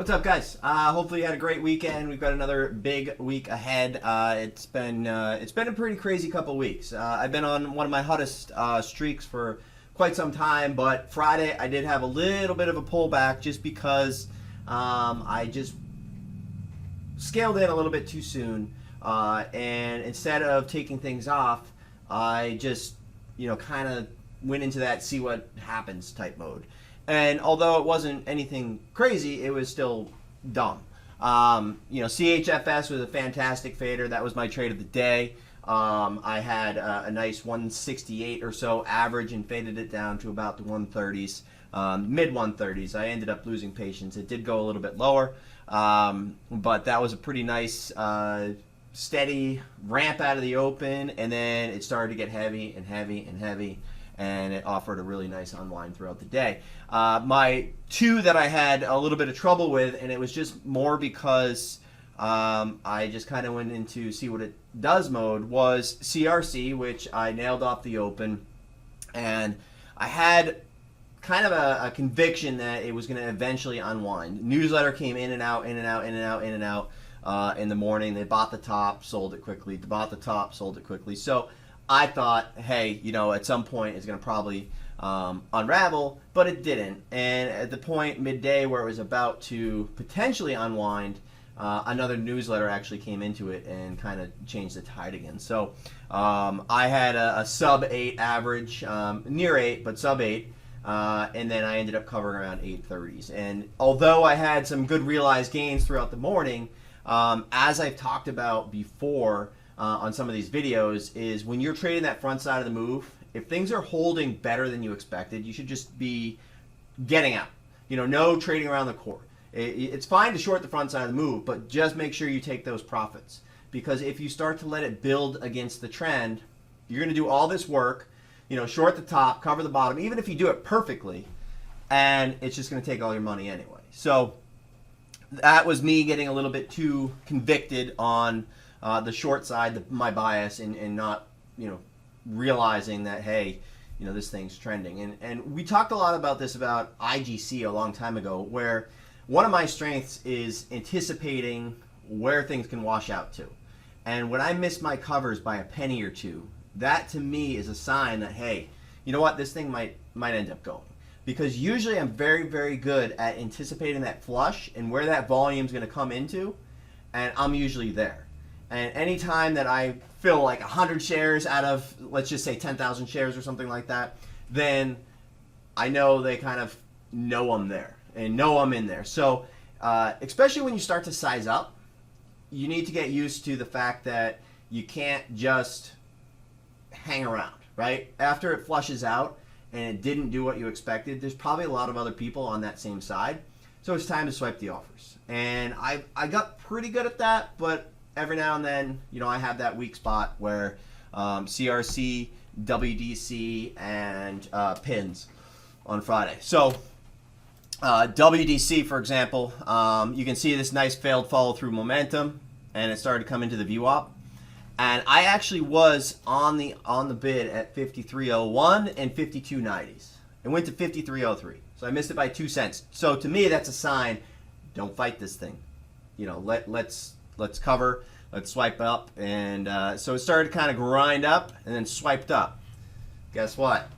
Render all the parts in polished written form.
What's up, guys? Hopefully you had a great weekend. We've got another big week ahead. It's been a pretty crazy couple weeks. I've been on one of my hottest streaks for quite some time, but Friday I did have a little bit of a pullback just because I just scaled in a little bit too soon, and instead of taking things off, I just kind of went into that see what happens type mode. And although it wasn't anything crazy, it was still dumb. CHFS was a fantastic fader. That was my trade of the day. I had a nice 168 or so average and faded it down to about the 130s, mid 130s. I ended up losing patience. It did go a little bit lower, but that was a pretty nice, steady ramp out of the open, and then it started to get heavy and heavy and heavy, and it offered a really nice unwind throughout the day. My two that I had a little bit of trouble with, and it was just more because I just kind of went into see what it does mode, was CRC, which I nailed off the open, and I had kind of a conviction that it was going to eventually unwind. Newsletter came in and out, in and out, in and out, in and out in the morning. They bought the top, sold it quickly. They bought the top, sold it quickly. So I thought, hey, at some point it's going to probably unravel, but it didn't. And at the point midday where it was about to potentially unwind, another newsletter actually came into it and kind of changed the tide again. So I had a sub 8 average, near 8, but sub 8. And then I ended up covering around 830s. And although I had some good realized gains throughout the morning, as I've talked about before, on some of these videos, is when you're trading that front side of the move, if things are holding better than you expected, you should just be getting out. No trading around the core. It's fine to short the front side of the move, but just make sure you take those profits. Because if you start to let it build against the trend, you're going to do all this work, short the top, cover the bottom, even if you do it perfectly, and it's just going to take all your money anyway. So that was me getting a little bit too convicted on the short side, my bias, and not, realizing that, hey, this thing's trending. And we talked a lot about this about IGC a long time ago, where one of my strengths is anticipating where things can wash out to. And when I miss my covers by a penny or two, that to me is a sign that, hey, you know what, this thing might end up going. Because usually I'm very, very good at anticipating that flush and where that volume's going to come into, and I'm usually there. And anytime that I fill like 100 shares out of, let's just say 10,000 shares or something like that, then I know they kind of know I'm there and know I'm in there. So especially when you start to size up, you need to get used to the fact that you can't just hang around, right? After it flushes out and it didn't do what you expected, there's probably a lot of other people on that same side. So it's time to swipe the offers. And I got pretty good at that, but every now and then, I have that weak spot where CRC, WDC, and pins on Friday. So WDC, for example, you can see this nice failed follow through momentum, and it started to come into the VWAP. And I actually was on the bid at 53.01 and 52.90s. It went to 53.03, so I missed it by 2 cents. So to me, that's a sign. Don't fight this thing. Let's cover, let's swipe up. And so it started to kind of grind up and then swiped up. Guess what?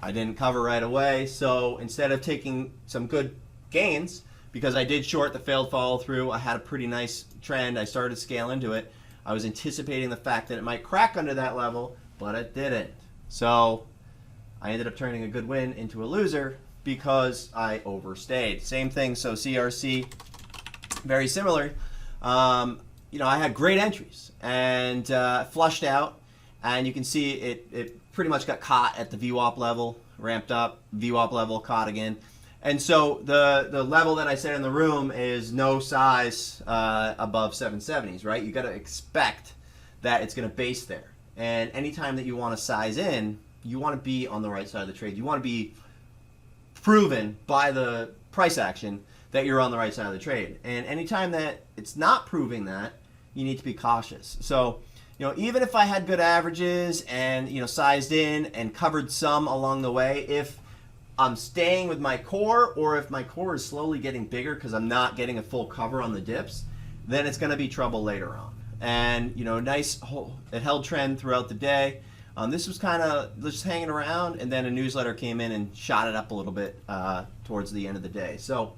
I didn't cover right away. So instead of taking some good gains, because I did short the failed follow through, I had a pretty nice trend. I started to scale into it. I was anticipating the fact that it might crack under that level, but it didn't. So I ended up turning a good win into a loser because I overstayed. Same thing, so CRC, very similar. I had great entries and flushed out, and you can see it pretty much got caught at the VWAP level, ramped up, VWAP level, caught again. And so the level that I set in the room is no size above 770s, right? You got to expect that it's going to base there. And anytime that you want to size in, you want to be on the right side of the trade. You want to be proven by the price action that you're on the right side of the trade. And anytime that it's not proving that, you need to be cautious. So, even if I had good averages and, sized in and covered some along the way, if I'm staying with my core, or if my core is slowly getting bigger because I'm not getting a full cover on the dips, then it's going to be trouble later on. And, you know, it held trend throughout the day. This was kind of just hanging around, and then a newsletter came in and shot it up a little bit towards the end of the day. So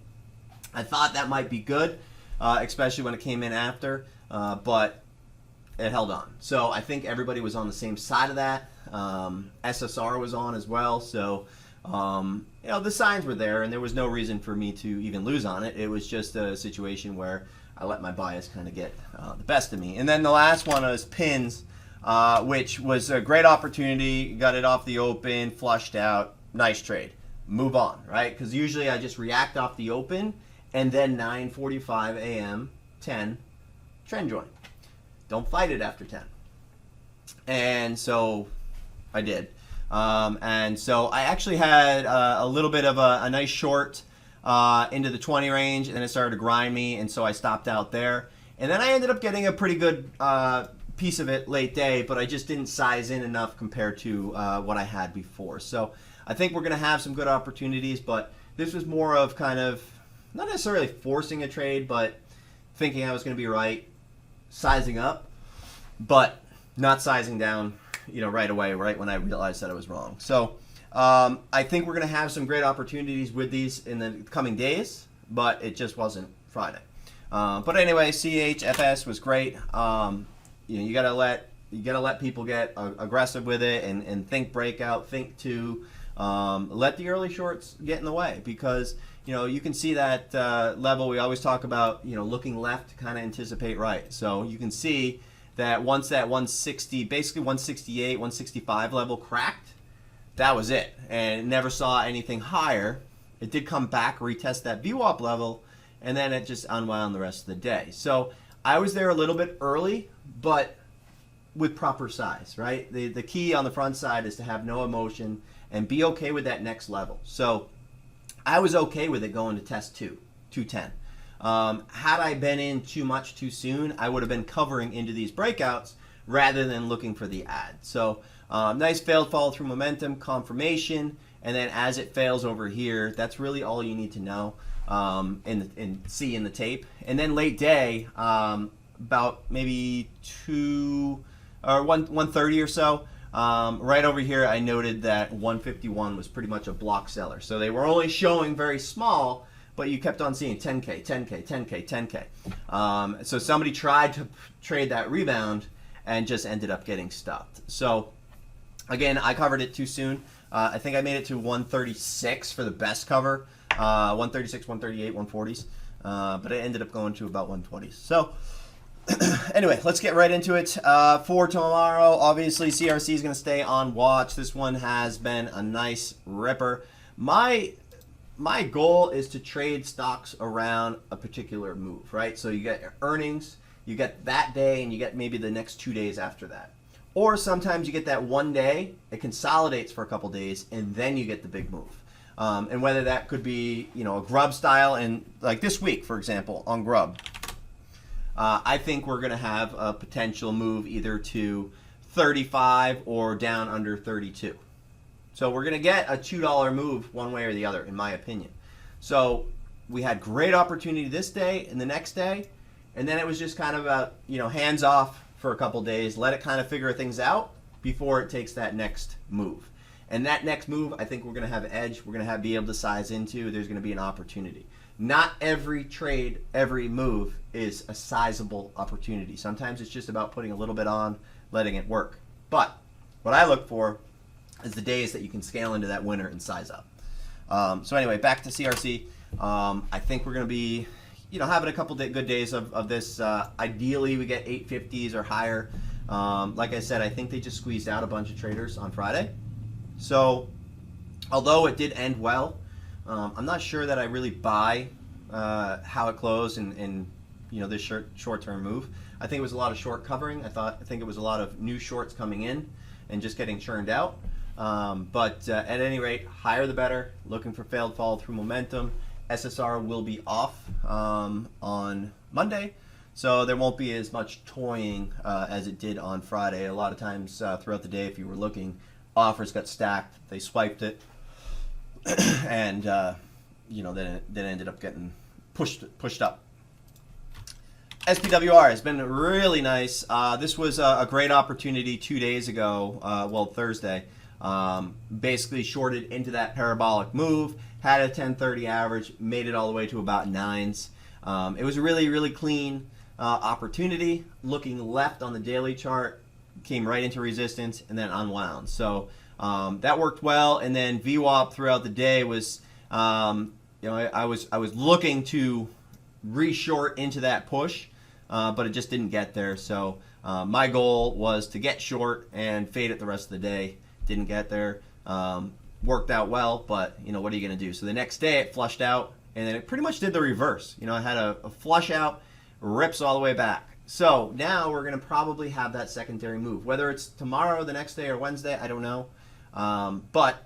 I thought that might be good, especially when it came in after, but it held on. So I think everybody was on the same side of that. SSR was on as well. So, you know, the signs were there, and there was no reason for me to even lose on it. It was just a situation where I let my bias kind of get the best of me. And then the last one was pins, which was a great opportunity. Got it off the open, flushed out. Nice trade. Move on, right? Because usually I just react off the open, and then 9:45 a.m., 10, trend join. Don't fight it after 10. And so I did. And so I actually had a little bit of a nice short into the 20 range, and then it started to grind me, and so I stopped out there. And then I ended up getting a pretty good piece of it late day, but I just didn't size in enough compared to what I had before. So I think we're going to have some good opportunities, but this was more of kind of not necessarily forcing a trade, but thinking I was going to be right, sizing up, but not sizing down, you know, right away, right when I realized that I was wrong. So I think we're going to have some great opportunities with these in the coming days, but it just wasn't Friday. But anyway, CHFS was great. You know, you gotta let people get aggressive with it and think breakout, think two. Let the early shorts get in the way, because you know you can see that level. We always talk about, you know, looking left to kind of anticipate right. So you can see that once that 160, basically 168, 165 level cracked, that was it, and never saw anything higher. It did come back, retest that VWAP level, and then it just unwound the rest of the day. So I was there a little bit early, but with proper size, right? The key on the front side is to have no emotion and be okay with that next level. So I was okay with it going to test 210. Had I been in too much too soon, I would have been covering into these breakouts rather than looking for the ad. So nice failed follow through momentum, confirmation, and then as it fails over here, that's really all you need to know and see in the tape. And then late day, about maybe 1:30 or so, right over here, I noted that 151 was pretty much a block seller. So they were only showing very small, but you kept on seeing 10K, 10K, 10K, 10K. So somebody tried to trade that rebound and just ended up getting stopped. So again, I covered it too soon. I think I made it to 136 for the best cover, 136, 138, 140s, but it ended up going to about 120s. So anyway, let's get right into it. For tomorrow, obviously CRC is going to stay on watch. This one has been a nice ripper. My goal is to trade stocks around a particular move, right? So you get your earnings, you get that day, and you get maybe the next 2 days after that. Or sometimes you get that one day, it consolidates for a couple days, and then you get the big move. And whether that could be, you know, a grub style, and like this week, for example, on grub, I think we're going to have a potential move either to 35 or down under 32. So we're going to get a $2 move one way or the other, in my opinion. So we had great opportunity this day and the next day, and then it was just kind of a, you know, hands off for a couple days, let it kind of figure things out before it takes that next move. And that next move, I think we're going to have edge. We're going to be able to size into. There's going to be an opportunity. Not every trade, every move is a sizable opportunity. Sometimes it's just about putting a little bit on, letting it work. But what I look for is the days that you can scale into that winner and size up. So anyway, back to CRC. I think we're going to be, you know, having a couple good days of this. Ideally, we get 850s or higher. Like I said, I think they just squeezed out a bunch of traders on Friday. So although it did end well, I'm not sure that I really buy how it closed and you know, this short-term move. I think it was a lot of short covering. I think it was a lot of new shorts coming in and just getting churned out. But at any rate, higher the better. Looking for failed follow through momentum. SSR will be off on Monday, so there won't be as much toying as it did on Friday. A lot of times throughout the day, if you were looking, offers got stacked. They swiped it. and then it ended up getting pushed up. SPWR has been really nice. This was a great opportunity 2 days ago, Thursday. Basically shorted into that parabolic move, had a 1030 average, made it all the way to about 9s. It was a really, really clean opportunity. Looking left on the daily chart, came right into resistance and then unwound. So that worked well. And then VWAP throughout the day was, I was looking to reshort into that push, but it just didn't get there. So my goal was to get short and fade it the rest of the day. Didn't get there. Worked out well, but what are you going to do? So the next day it flushed out, and then it pretty much did the reverse. I had a flush out, rips all the way back. So now we're going to probably have that secondary move. Whether it's tomorrow, the next day, or Wednesday, I don't know. But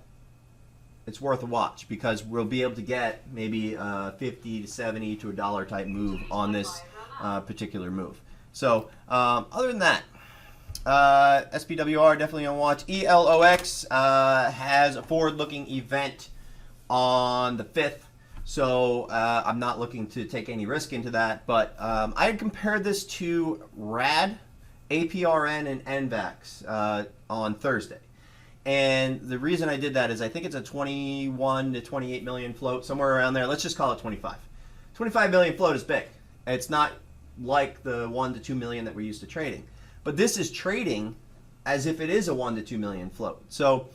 it's worth a watch because we'll be able to get maybe 50 to 70 to $1 type move on this particular move. So other than that, SPWR definitely on watch. ELOX has a forward-looking event on the 5th. So I'm not looking to take any risk into that, but I had compared this to RAD, APRN, and NVAX on Thursday. And the reason I did that is I think it's a 21 to 28 million float, somewhere around there. Let's just call it 25. 25 million float is big. It's not like the 1 to 2 million that we're used to trading. But this is trading as if it is a 1 to 2 million float. So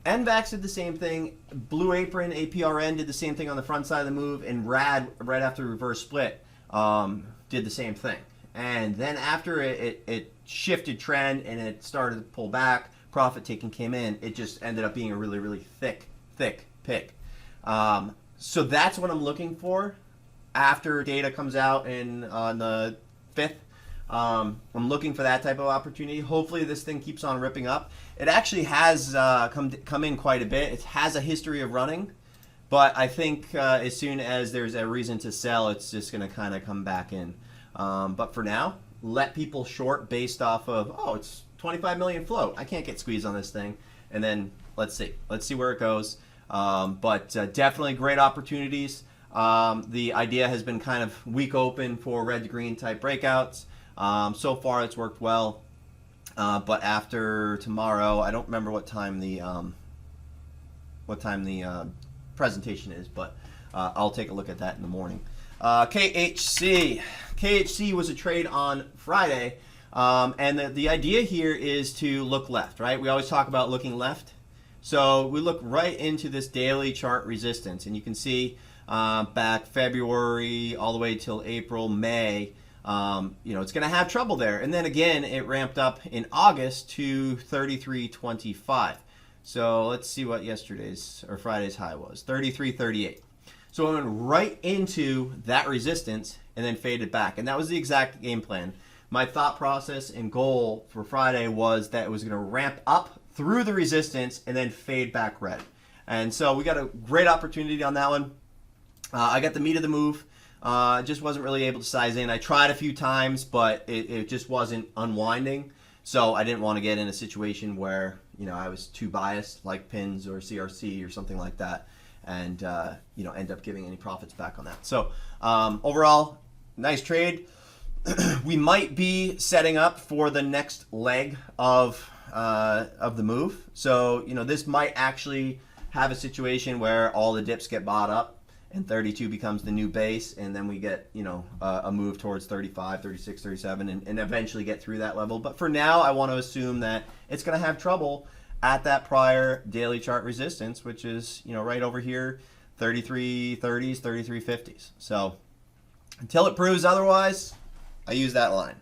NVAX did the same thing. Blue Apron, APRN did the same thing on the front side of the move. And RAD, right after reverse split, did the same thing. And then after it shifted trend and it started to pull back, profit taking came in, it just ended up being a really, really thick pick. So that's what I'm looking for after data comes out on the 5th. I'm looking for that type of opportunity. Hopefully this thing keeps on ripping up. It actually has come in quite a bit. It has a history of running, but I think as soon as there's a reason to sell, it's just going to kind of come back in. But for now, let people short based off of, it's 25 million float. I can't get squeezed on this thing. And then let's see where it goes. But definitely great opportunities. The idea has been kind of weak open for red to green type breakouts. So far it's worked well. But after tomorrow, I don't remember what time the presentation is, but I'll take a look at that in the morning. KHC was a trade on Friday. And the idea here is to look left, right? We always talk about looking left. So we look right into this daily chart resistance, and you can see back February all the way till April, May, it's going to have trouble there. And then again, it ramped up in August to 33.25. So let's see what yesterday's or Friday's high was, 33.38. So it went right into that resistance and then faded back. And that was the exact game plan. My thought process and goal for Friday was that it was going to ramp up through the resistance and then fade back red. And so we got a great opportunity on that one. I got the meat of the move. Just wasn't really able to size in. I tried a few times, but it just wasn't unwinding. So I didn't want to get in a situation where I was too biased, like pins or CRC or something like that, and end up giving any profits back on that. So overall, nice trade. We might be setting up for the next leg of the move. So this might actually have a situation where all the dips get bought up and 32 becomes the new base, and then we get a move towards 35, 36, 37, and eventually get through that level. But for now, I want to assume that it's going to have trouble at that prior daily chart resistance, which is right over here, 33.30s, 33.50s. So until it proves otherwise, I use that line.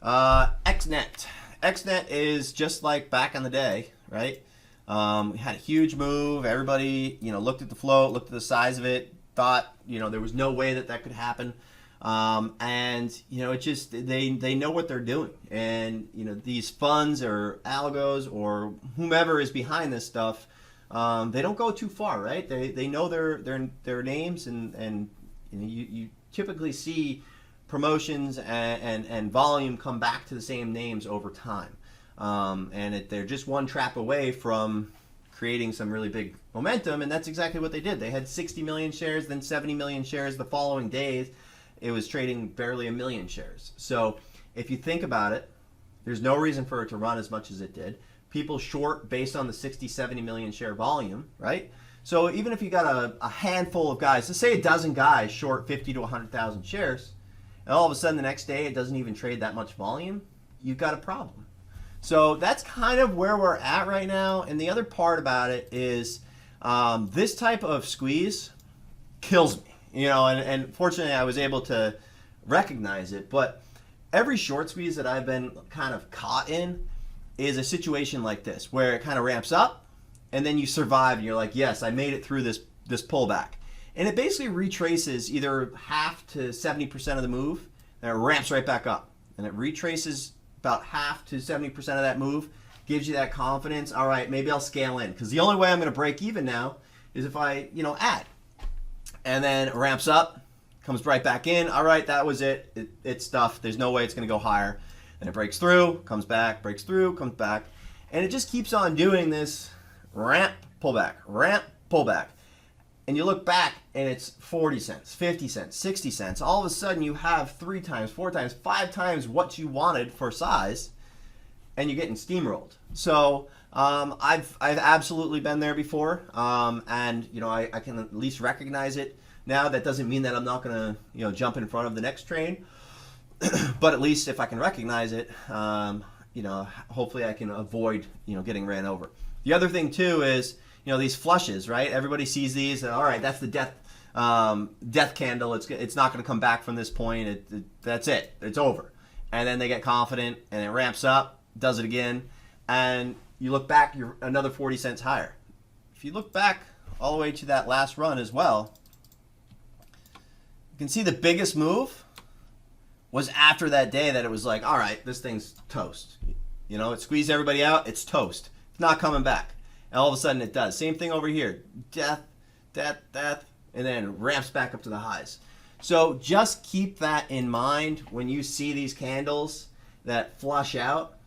XNet. XNet is just like back in the day, right? We had a huge move. Everybody, looked at the float, looked at the size of it, thought, there was no way that could happen. And it just, they know what they're doing. And, these funds or algos or whomever is behind this stuff, they don't go too far, right? They know their names, and you typically see promotions and volume come back to the same names over time. And they're just one trap away from creating some really big momentum, and that's exactly what they did. They had 60 million shares, then 70 million shares the following days. It was trading barely 1 million shares. So if you think about it, there's no reason for it to run as much as it did. People short based on the 60, 70 million share volume, right? So even if you got a handful of guys, let's say a dozen guys short 50 to 100,000 shares, and all of a sudden the next day it doesn't even trade that much volume, you've got a problem. So that's kind of where we're at right now. And the other part about it is this type of squeeze kills me, you know, and fortunately I was able to recognize it. But every short squeeze that I've been kind of caught in is a situation like this, where it kind of ramps up and then you survive and you're like, yes, I made it through this pullback. And it basically retraces either half to 70% of the move, and it ramps right back up. And it retraces about half to 70% of that move, gives you that confidence. All right, maybe I'll scale in, because the only way I'm going to break even now is if I, add. And then it ramps up, comes right back in. All right, that was it. It's stuff. There's no way it's going to go higher. Then it breaks through, comes back, breaks through, comes back. And it just keeps on doing this ramp, pullback, ramp, pullback. And you look back and it's 40 cents, 50 cents, 60 cents. All of a sudden you have 3 times, 4 times, 5 times what you wanted for size, and you're getting steamrolled. So I've absolutely been there before, and I can at least recognize it now. That doesn't mean that I'm not going to jump in front of the next train, but at least if I can recognize it, hopefully I can avoid getting ran over. The other thing too is these flushes, right? Everybody sees these. All right, that's the death candle. It's not going to come back from this point. That's it. It's over. And then they get confident, and it ramps up, does it again, and you look back, you're another 40 cents higher. If you look back all the way to that last run as well, you can see the biggest move was after that day that it was like, all right, this thing's toast. It squeezed everybody out. It's toast. It's not coming back. And all of a sudden it does. Same thing over here. Death, and then ramps back up to the highs. So just keep that in mind when you see these candles that flush out.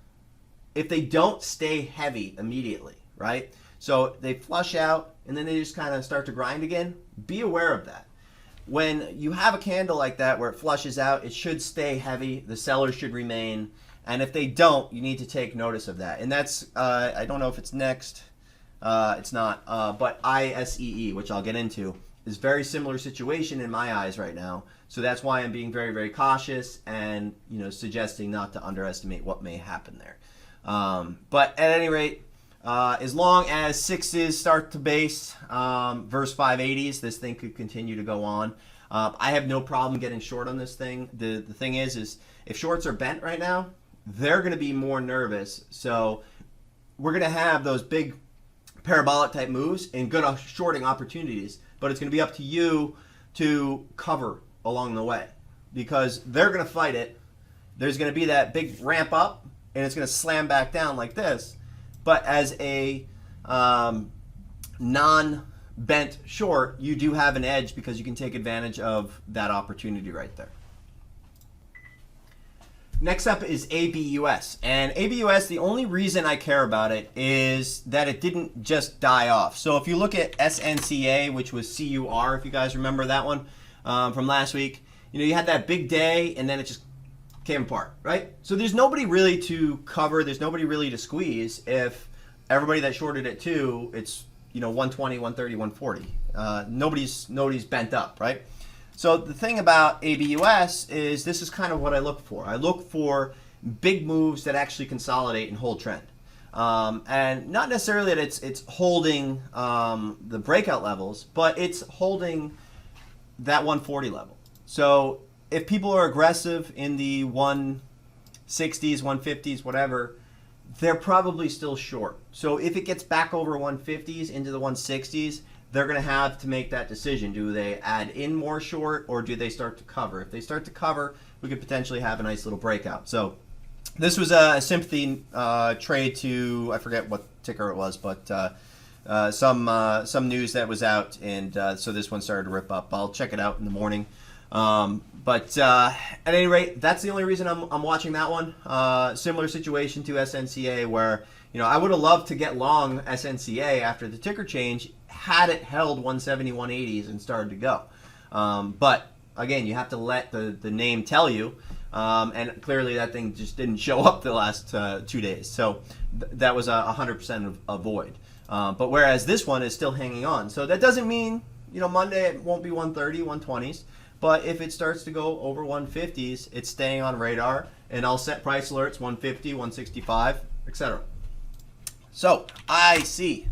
If they don't stay heavy immediately, right? So they flush out and then they just kind of start to grind again. Be aware of that. When you have a candle like that where it flushes out, it should stay heavy. The sellers should remain. And if they don't, you need to take notice of that. And that's, I don't know if it's next. It's not, but ISEE, which I'll get into, is very similar situation in my eyes right now. So that's why I'm being very, very cautious and suggesting not to underestimate what may happen there. But at any rate, as long as 6s start to base versus 580s, this thing could continue to go on. I have no problem getting short on this thing. The thing is if shorts are bent right now, they're going to be more nervous. So we're going to have those big parabolic type moves and good shorting opportunities, but it's going to be up to you to cover along the way, because they're going to fight it. There's going to be that big ramp up and it's going to slam back down like this. But as a non-bent short, you do have an edge because you can take advantage of that opportunity right there. Next up is ABUS. And ABUS, the only reason I care about it is that it didn't just die off. So if you look at SNCA, which was CUR, if you guys remember that one from last week, you had that big day and then it just came apart, right? So there's nobody really to cover. There's nobody really to squeeze if everybody that shorted it too, it's 120, 130, 140. Nobody's bent up, right? So the thing about ABUS is this is kind of what I look for. I look for big moves that actually consolidate and hold trend. And not necessarily that it's holding the breakout levels, but it's holding that 140 level. So if people are aggressive in the 160s, 150s, whatever, they're probably still short. So if it gets back over 150s into the 160s, they're going to have to make that decision. Do they add in more short or do they start to cover? If they start to cover, we could potentially have a nice little breakout. So this was a sympathy trade to, I forget what ticker it was, but some news that was out, and so this one started to rip up. I'll check it out in the morning. But at any rate, that's the only reason I'm watching that one. Similar situation to SNCA where I would have loved to get long SNCA after the ticker change had it held 170, 180s and started to go. But again, you have to let the name tell you. And clearly that thing just didn't show up the last 2 days. So that was 100% a void. But whereas this one is still hanging on. So that doesn't mean, Monday it won't be 130, 120s. But if it starts to go over 150s, it's staying on radar. And I'll set price alerts 150, 165, etc. So I see.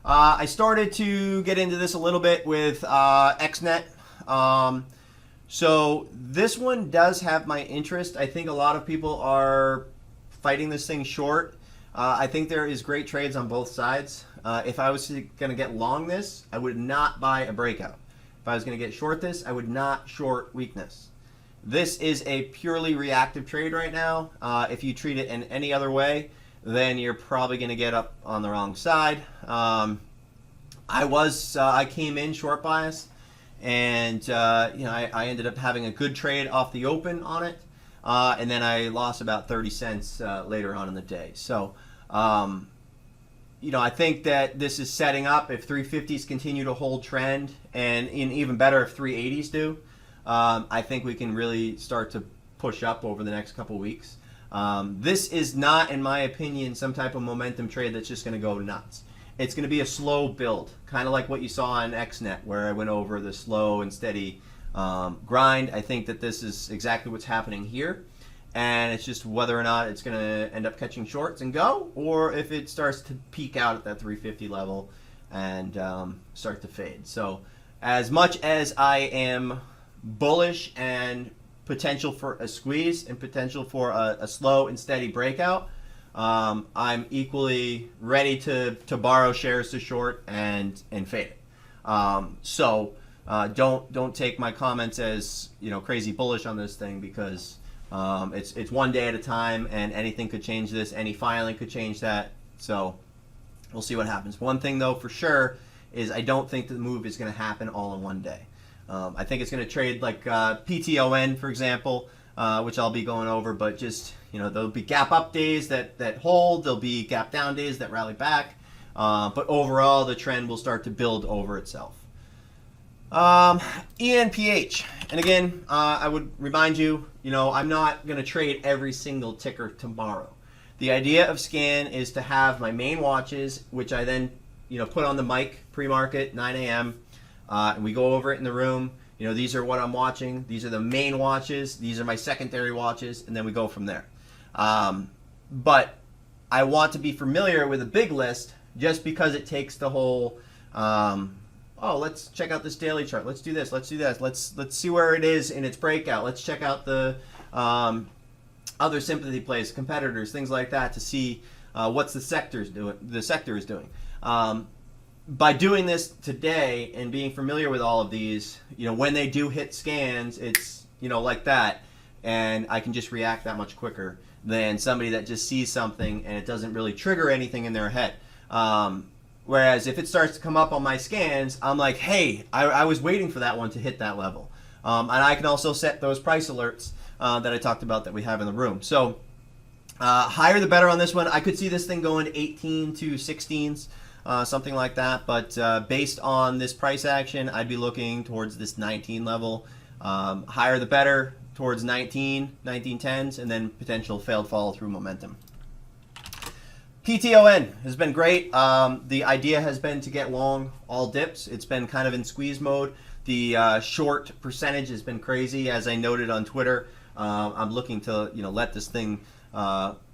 I started to get into this a little bit with XNet. So this one does have my interest. I think a lot of people are fighting this thing short. I think there is great trades on both sides. If I was going to get long this, I would not buy a breakout. If I was going to get short this, I would not short weakness. This is a purely reactive trade right now. If you treat it in any other way, then you're probably going to get up on the wrong side. I came in short bias, and I ended up having a good trade off the open on it, and then I lost about 30 cents later on in the day. So, I think that this is setting up. If 350s continue to hold trend, and even better if 380s do, I think we can really start to push up over the next couple weeks. This is not, in my opinion, some type of momentum trade that's just going to go nuts. It's going to be a slow build, kind of like what you saw in XNet, where I went over the slow and steady grind. I think that this is exactly what's happening here, and it's just whether or not it's going to end up catching shorts and go, or if it starts to peak out at that 350 level and start to fade. So as much as I am bullish and potential for a squeeze and potential for a slow and steady breakout, I'm equally ready to borrow shares to short and fade it. Don't take my comments as crazy bullish on this thing, because it's one day at a time, and anything could change this. Any filing could change that. So we'll see what happens. One thing though for sure is I don't think the move is going to happen all in one day. I think it's going to trade like PTON, for example, which I'll be going over, but just, there'll be gap up days that hold, there'll be gap down days that rally back, but overall the trend will start to build over itself. ENPH, and again, I would remind you, I'm not going to trade every single ticker tomorrow. The idea of Scan is to have my main watches, which I then, put on the mic pre-market, 9 a.m., and we go over it in the room. These are what I'm watching. These are the main watches. These are my secondary watches, and then we go from there. But I want to be familiar with a big list, just because it takes the whole, let's check out this daily chart. Let's do this. Let's do that. Let's see where it is in its breakout. Let's check out the other sympathy plays, competitors, things like that, to see what's the sector is doing. By doing this today and being familiar with all of these, when they do hit scans, it's, like that, and I can just react that much quicker than somebody that just sees something and it doesn't really trigger anything in their head. Whereas if it starts to come up on my scans, I'm like, hey, I was waiting for that one to hit that level. And I can also set those price alerts that I talked about that we have in the room. So higher the better on this one. I could see this thing going 18 to 16s. Something like that, but based on this price action, I'd be looking towards this 19 level. Higher the better, towards 1910s, and then potential failed follow through momentum. PTON has been great. The idea has been to get long all dips. It's been kind of in squeeze mode. The short percentage has been crazy, as I noted on Twitter. I'm looking to let this thing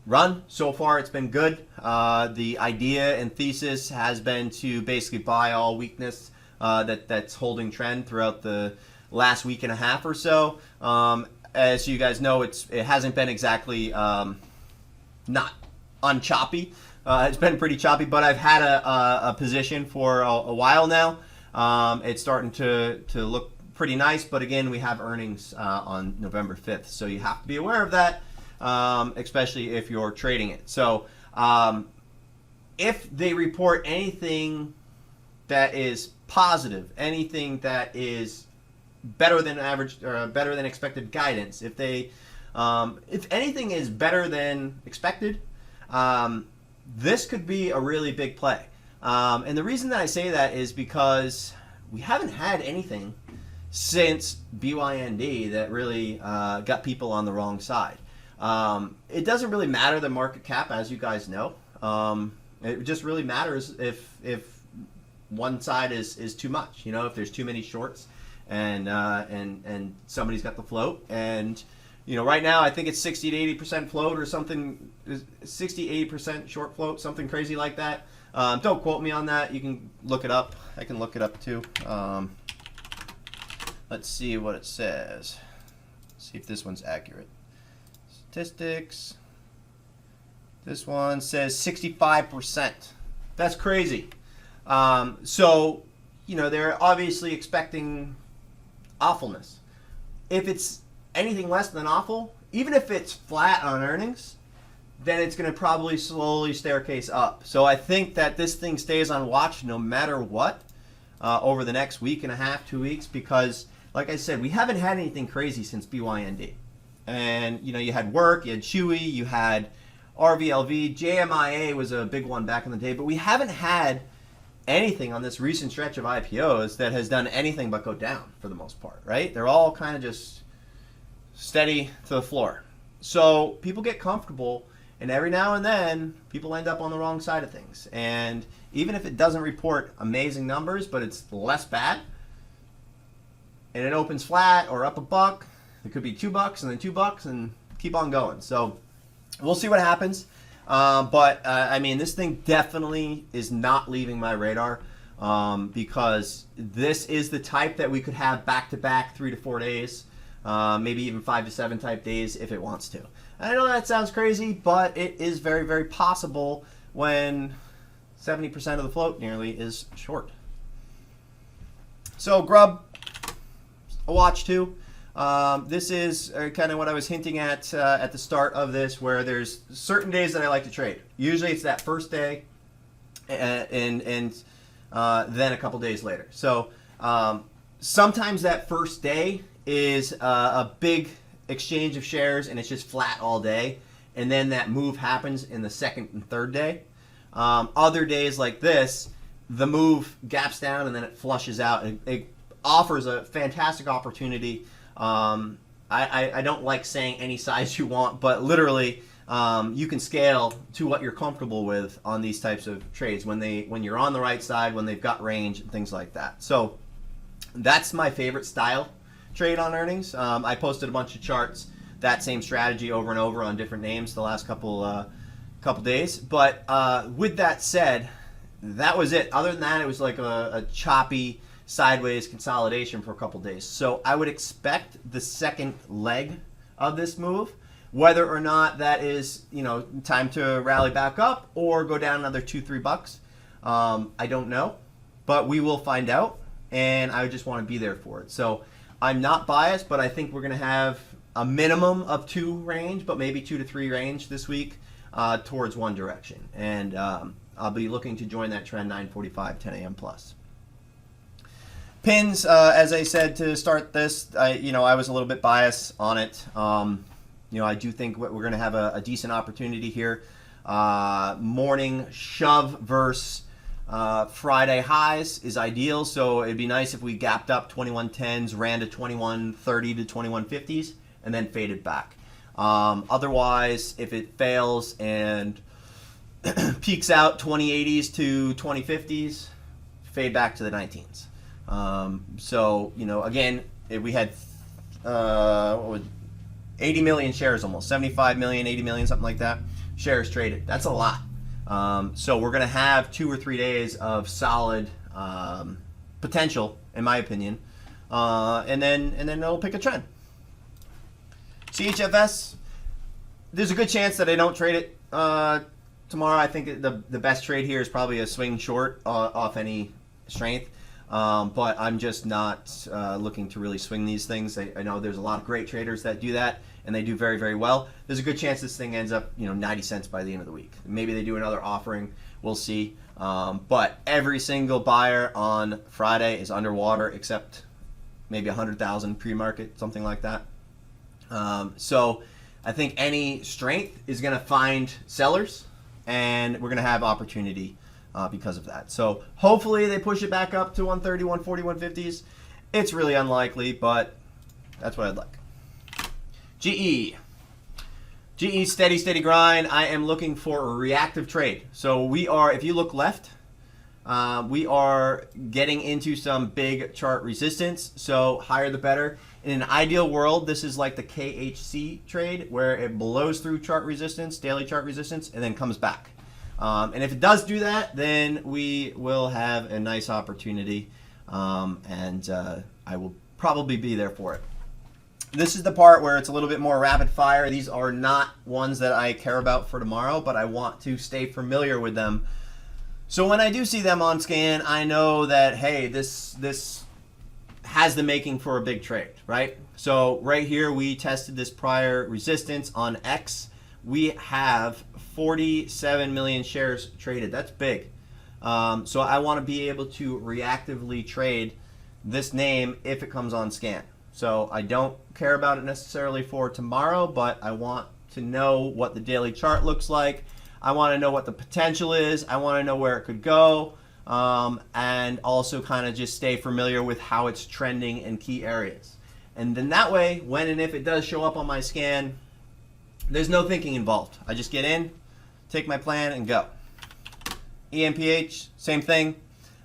run. So far it's been good. The idea and thesis has been to basically buy all weakness that's holding trend throughout the last week and a half or so. As you guys know, it hasn't been exactly not unchoppy. It's been pretty choppy, but I've had a position for a while now. It's starting to look pretty nice, but again, we have earnings on November 5th, so you have to be aware of that. Especially if you're trading it. So if they report anything that is positive, anything that is better than average or better than expected guidance, if anything is better than expected, this could be a really big play. And the reason that I say that is because we haven't had anything since BYND that really got people on the wrong side. It doesn't really matter the market cap, as you guys know. It just really matters if one side is too much. You know, if there's too many shorts and somebody's got the float. And you know, right now I think it's 60 to 80% float or something, 60 80% short float, something crazy like that. Don't quote me on that. You can look it up. I can look it up too. Let's see what it says. See if this one's accurate. Statistics. This one says 65%. That's crazy. So, you know, they're obviously expecting awfulness. If it's anything less than awful, even if it's flat on earnings, then it's going to probably slowly staircase up. So I think that this thing stays on watch no matter what over the next week and a half, 2 weeks, because, like I said, we haven't had anything crazy since BYND. And, you know, you had Work, you had Chewy, you had RVLV, JMIA was a big one back in the day, but we haven't had anything on this recent stretch of IPOs that has done anything but go down for the most part, right? They're all kind of just steady to the floor. So people get comfortable, and every now and then people end up on the wrong side of things. And even if it doesn't report amazing numbers, but it's less bad, and it opens flat or up a buck, it could be $2 and then $2 and keep on going. So we'll see what happens. But I mean, this thing definitely is not leaving my radar because this is the type that we could have back-to-back 3 to 4 days, maybe even 5 to 7 type days if it wants to. I know that sounds crazy, but it is very, very possible when 70% of the float nearly is short. So Grub, a watch too. This is kind of what I was hinting at the start of this, where there's certain days that I like to trade. Usually it's that first day and then a couple days later. So sometimes that first day is a big exchange of shares and it's just flat all day, and then that move happens in the second and third day. Other days like this, the move gaps down and then it flushes out. It offers a fantastic opportunity. I don't like saying any size you want, but literally you can scale to what you're comfortable with on these types of trades when you're on the right side, when they've got range and things like that. So that's my favorite style trade on earnings. I posted a bunch of charts, that same strategy over and over on different names the last couple days. But with that said, that was it. Other than that, it was like a choppy sideways consolidation for a couple days. So I would expect the second leg of this move, whether or not that is, you know, time to rally back up or go down another $2-3. I don't know, but we will find out, and I just want to be there for it. So I'm not biased, but I think we're going to have a minimum of 2 range, but maybe 2 to 3 range this week towards one direction. And I'll be looking to join that trend 9:45, 10 a.m. plus. Pins, as I said to start this, I was a little bit biased on it. I do think we're going to have a decent opportunity here. Morning shove versus Friday highs is ideal, so it'd be nice if we gapped up 2110s, ran to 2130 to 2150s, and then faded back. Otherwise, if it fails and peaks out 2080s to 2050s, fade back to the 19s. So, again, if we had 80 million shares, almost 75 million, 80 million, something like that, shares traded. That's a lot. So we're going to have 2 or 3 days of solid potential, in my opinion, and then it'll pick a trend. CHFS, there's a good chance that I don't trade it tomorrow. I think the best trade here is probably a swing short off any strength. But I'm just not looking to really swing these things. I know there's a lot of great traders that do that, and they do very, very well. There's a good chance this thing ends up, 90 cents by the end of the week. Maybe they do another offering. We'll see. But every single buyer on Friday is underwater, except maybe 100,000 pre-market, something like that. So I think any strength is going to find sellers and we're going to have opportunity because of that. So hopefully they push it back up to 130, 140, 150s. It's really unlikely, but that's what I'd like. GE. GE, steady, steady grind. I am looking for a reactive trade. So we are, if you look left, we are getting into some big chart resistance. So higher the better. In an ideal world, this is like the KHC trade where it blows through chart resistance, daily chart resistance, and then comes back. And if it does do that, then we will have a nice opportunity, and I will probably be there for it. This is the part where it's a little bit more rapid fire. These are not ones that I care about for tomorrow, but I want to stay familiar with them. So when I do see them on scan, I know that, hey, this has the making for a big trade, right? So right here, we tested this prior resistance on X. We have 47 million shares traded. That's big. So I want to be able to reactively trade this name if it comes on scan. So I don't care about it necessarily for tomorrow, but I want to know what the daily chart looks like. I want to know what the potential is. I want to know where it could go, and also kind of just stay familiar with how it's trending in key areas. And then that way, when and if it does show up on my scan, there's no thinking involved. I just get in, take my plan, and go. EMPH, same thing.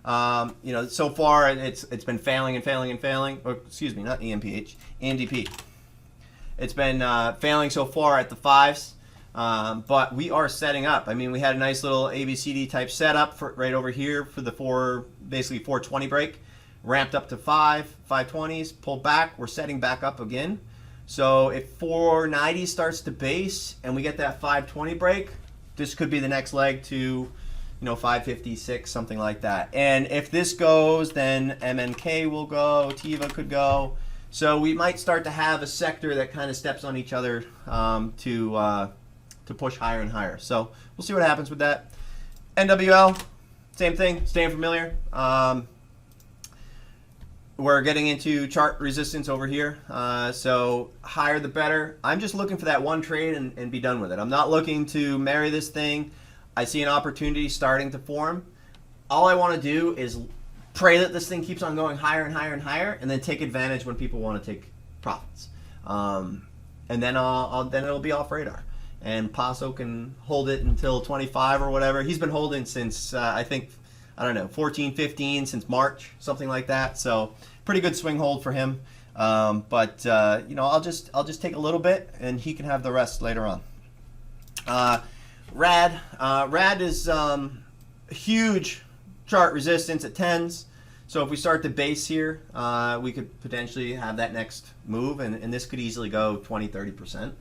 You know, so far it's been failing and failing and failing. Or, excuse me, not EMPH, EMDP. It's been failing so far at the 5s, but we are setting up. I mean, we had a nice little ABCD type setup for right over here for the basically 420 break, ramped up to 520s, pulled back. We're setting back up again. So if 490 starts to base and we get that 520 break, this could be the next leg to, 556, something like that. And if this goes, then MNK will go, Tiva could go. So we might start to have a sector that kind of steps on each other to push higher and higher. So we'll see what happens with that. NWL, same thing, staying familiar. We're getting into chart resistance over here. So higher the better. I'm just looking for that one trade and be done with it. I'm not looking to marry this thing. I see an opportunity starting to form. All I want to do is pray that this thing keeps on going higher and higher and higher, and then take advantage when people want to take profits. And then then it'll be off radar. And Paso can hold it until 25 or whatever. He's been holding since I don't know, 14, 15, since March, something like that. So pretty good swing hold for him. But I'll just take a little bit, and he can have the rest later on. Rad is huge chart resistance at 10s. So if we start to base here, we could potentially have that next move, and this could easily go 20, 30%.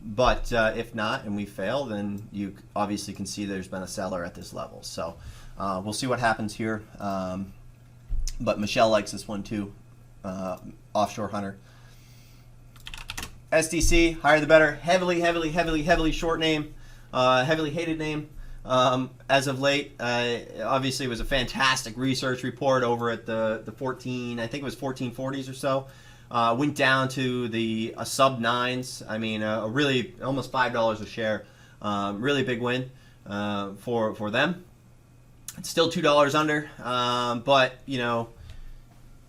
But if not, and we fail, then you obviously can see there's been a seller at this level. So we'll see what happens here. But Michelle likes this one too, Offshore Hunter. SDC, higher the better. Heavily short name. Heavily hated name as of late. Obviously, it was a fantastic research report over at the 14, I think it was 1440s or so. Went down to the sub 9s. I mean, a really almost $5 a share. Really big win for them. It's still $2 under, but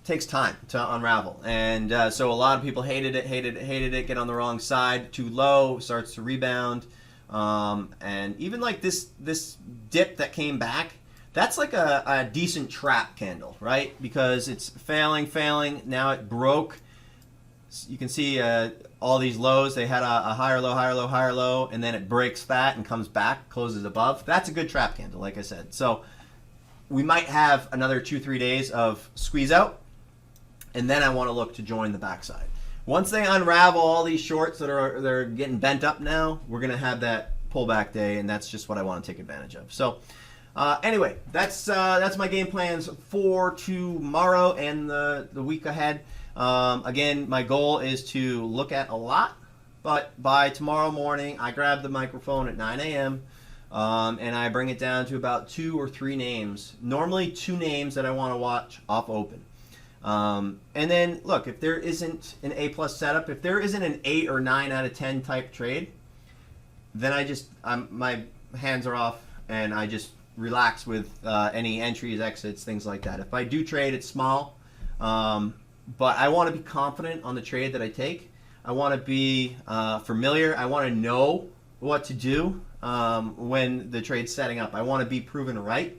takes time to unravel. And so a lot of people hated it, get on the wrong side, too low, starts to rebound. And even like this dip that came back, that's like a decent trap candle, right? Because it's failing. Now it broke. You can see all these lows. They had a higher low, and then it breaks that and comes back, closes above. That's a good trap candle, like I said. So we might have another 2-3 days of squeeze out, and then I want to look to join the backside. Once they unravel all these shorts they're getting bent up now, we're going to have that pullback day, and that's just what I want to take advantage of. So anyway, that's my game plans for tomorrow and the week ahead. Again, my goal is to look at a lot, but by tomorrow morning, I grab the microphone at 9 a.m., and I bring it down to about 2 or 3 names, normally 2 names that I want to watch off open. And then look, if there isn't an A+ setup, if there isn't an 8 or 9 out of 10 type trade, then my hands are off, and I just relax with any entries, exits, things like that. If I do trade, it's small, but I want to be confident on the trade that I take. I want to be familiar. I want to know what to do when the trade's setting up. I want to be proven right.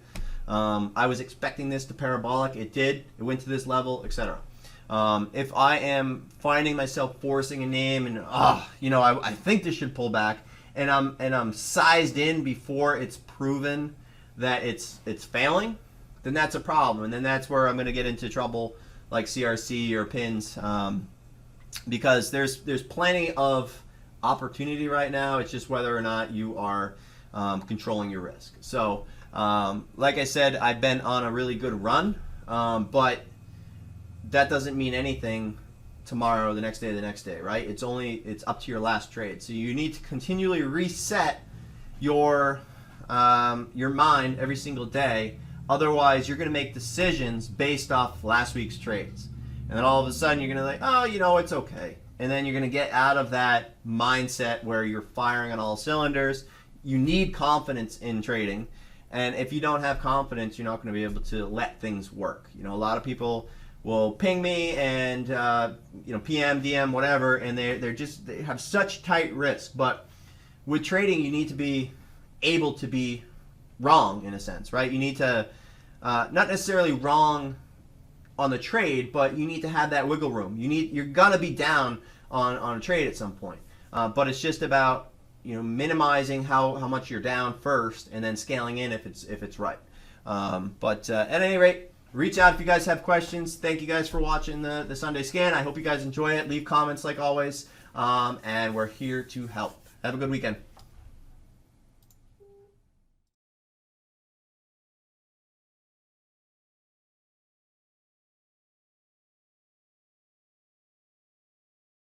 I was expecting this to parabolic. It did. It went to this level, etc. If I am finding myself forcing a name and I think this should pull back, and I'm sized in before it's proven that it's failing, then that's a problem, and then that's where I'm going to get into trouble, like CRC or pins, because there's plenty of opportunity right now. It's just whether or not you are controlling your risk. So, like I said, I've been on a really good run, but that doesn't mean anything tomorrow, the next day, right? It's up to your last trade. So you need to continually reset your mind every single day. Otherwise, you're going to make decisions based off last week's trades. And then all of a sudden, you're going to it's okay. And then you're going to get out of that mindset where you're firing on all cylinders. You need confidence in trading. And if you don't have confidence, you're not going to be able to let things work. A lot of people will ping me and PM, DM, whatever, and they have such tight risk. But with trading, you need to be able to be wrong in a sense, right? You need to not necessarily wrong on the trade, but you need to have that wiggle room. You're gonna be down on a trade at some point, but it's just about minimizing how much you're down first, and then scaling in if it's right. But at any rate, reach out if you guys have questions. Thank you guys for watching the Sunday Scan. I hope you guys enjoy it. Leave comments like always, and we're here to help. Have a good weekend.